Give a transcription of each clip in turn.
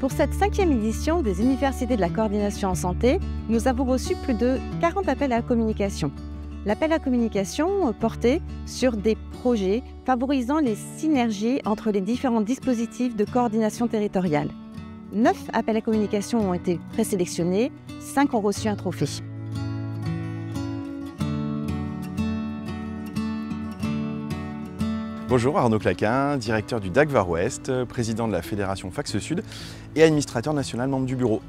Pour cette 5e édition des Universités de la coordination en santé, nous avons reçu plus de 40 appels à la communication. L'appel à communication portait sur des projets favorisant les synergies entre les différents dispositifs de coordination territoriale. 9 appels à communication ont été présélectionnés, 5 ont reçu un trophée. Bonjour, Arnaud Claquin, directeur du DAC Var Ouest, président de la Fédération Fax Sud et administrateur national membre du bureau.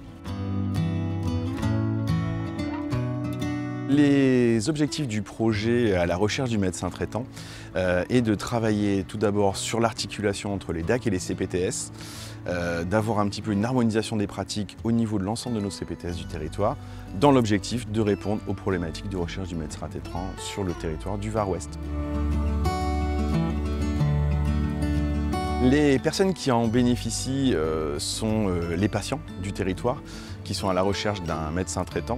Les objectifs du projet à la recherche du médecin traitant est de travailler tout d'abord sur l'articulation entre les DAC et les CPTS, d'avoir un petit peu une harmonisation des pratiques au niveau de l'ensemble de nos CPTS du territoire, dans l'objectif de répondre aux problématiques de recherche du médecin traitant sur le territoire du Var Ouest. Les personnes qui en bénéficient sont les patients du territoire qui sont à la recherche d'un médecin traitant.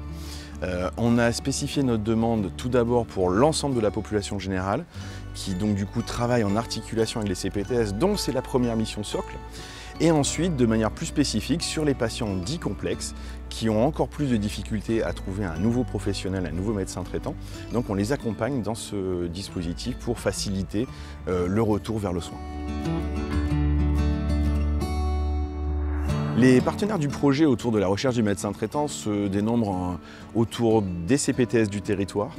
On a spécifié notre demande tout d'abord pour l'ensemble de la population générale qui donc du coup travaille en articulation avec les CPTS dont c'est la première mission socle. Et ensuite de manière plus spécifique sur les patients dits complexes qui ont encore plus de difficultés à trouver un nouveau professionnel, un nouveau médecin traitant. Donc on les accompagne dans ce dispositif pour faciliter le retour vers le soin. Les partenaires du projet autour de la recherche du médecin traitant se dénombrent autour des CPTS du territoire,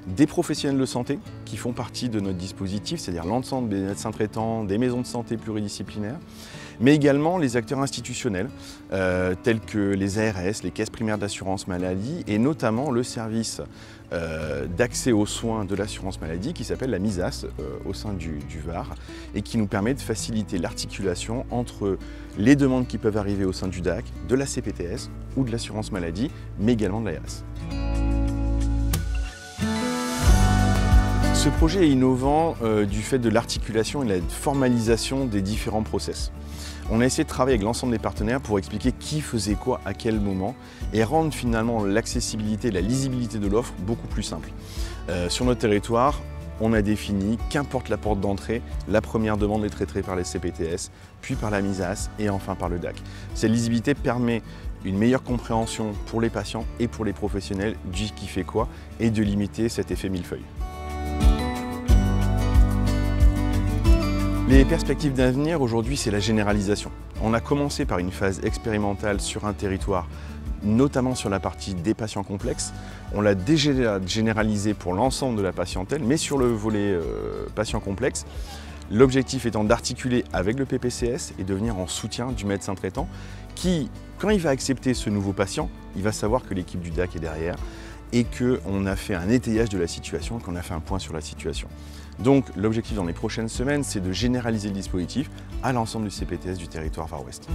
des professionnels de santé qui font partie de notre dispositif, c'est-à-dire l'ensemble des médecins traitants, des maisons de santé pluridisciplinaires, mais également les acteurs institutionnels tels que les ARS, les caisses primaires d'assurance maladie et notamment le service d'accès aux soins de l'assurance maladie qui s'appelle la MISAS au sein du Var et qui nous permet de faciliter l'articulation entre les demandes qui peuvent arriver au sein du DAC, de la CPTS ou de l'assurance maladie, mais également de l'ARS. Ce projet est innovant du fait de l'articulation et de la formalisation des différents process. On a essayé de travailler avec l'ensemble des partenaires pour expliquer qui faisait quoi à quel moment et rendre finalement l'accessibilité et la lisibilité de l'offre beaucoup plus simple. Sur notre territoire, on a défini qu'importe la porte d'entrée, la première demande est traitée par les CPTS, puis par la MISAS et enfin par le DAC. Cette lisibilité permet une meilleure compréhension pour les patients et pour les professionnels du qui fait quoi et de limiter cet effet millefeuille. Les perspectives d'avenir aujourd'hui, c'est la généralisation. On a commencé par une phase expérimentale sur un territoire, notamment sur la partie des patients complexes. On l'a déjà généralisé pour l'ensemble de la patientèle, mais sur le volet patients complexes. L'objectif étant d'articuler avec le PPCS et de venir en soutien du médecin traitant qui, quand il va accepter ce nouveau patient, il va savoir que l'équipe du DAC est derrière et qu'on a fait un étayage de la situation, qu'on a fait un point sur la situation. Donc l'objectif dans les prochaines semaines, c'est de généraliser le dispositif à l'ensemble du CPTS du territoire Var Ouest.